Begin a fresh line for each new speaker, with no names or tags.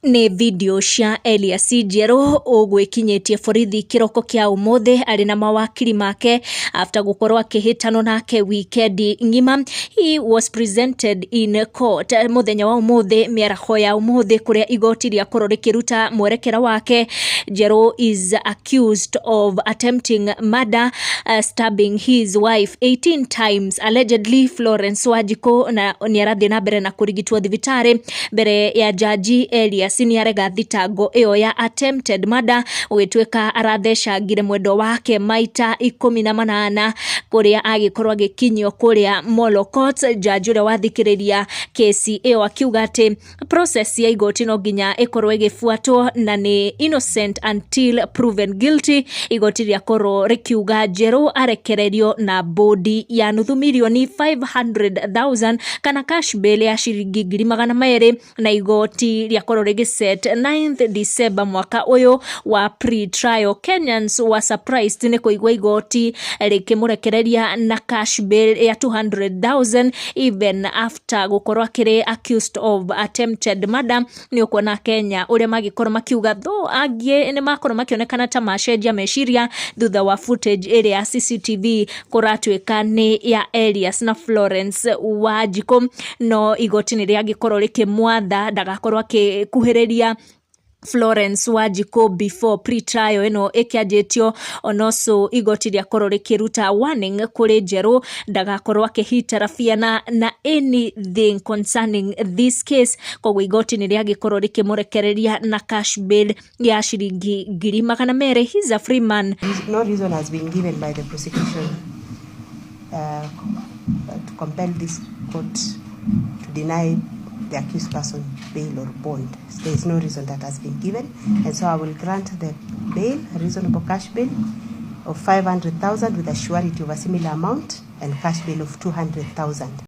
Ni video cia Elias Njeru ugwikinyitie borithi kiroko kia umuthi ari na mawakili make after gukorwo akihitano nake weekend ngima. He was presented in court muthenya wa umuthi miaraho ya umuthi kuria igoti ria koro rikiruta mwerekera wake. Njeru is accused of attempting murder, stabbing his wife 18 times allegedly. Florence Wanjiku na niarathi na mbere na kurigitwo thibitari mbere ya jaji Elias ni arega thitango iyo ya attempted murder ugitweka arathecangire mwendo wake maita 18 kuria agikorwo agikinyio kuria Molo Court. Jaji uria wathikiriria kesi iyo akiuga ati process ya igoti no nginya ikorwo igifuatwo na ni innocent until proven guilty. Igoti ria koro rikiuga Njeru arekererio na bodi ya nuthu milioni 500,000 kana cash bail ya shiringi 200,000 na igoti ria koro set 9th December mwaka uyu wa pre-trial. Kenyans were surprised ni kuigwa igoti rikimurekereria na cash bail ya 200,000 even after gukorwa kiri accused of attempted murder. Ni ukuona Kenya uria magikorwo makiuga tho angie ni makorwo makionekana ta macenjia meciria thutha wa footage area ya CCTV kuratweka ni ya Elias na Florence Wanjiku. No igoti ni riagikorwo rikimwatha ndagakorwo akikuhiriria Florence Wanjiku before pre-trial ino ikianjitio. Onoso igoti ria koro rikiruta warning kuri Njeru ndagakorwo akihitara na anything concerning this case. Kwa igoti ni riagikorwo rikimurekereria na cash bail ya shiringi 200,000. He's a free man.
No reason has been given by the prosecution to compel this court to deny the accused person bail or bond. There is no reason that has been given, and so I will grant the bail, a reasonable cash bail of 500,000 with a surety of a similar amount and cash bail of 200,000.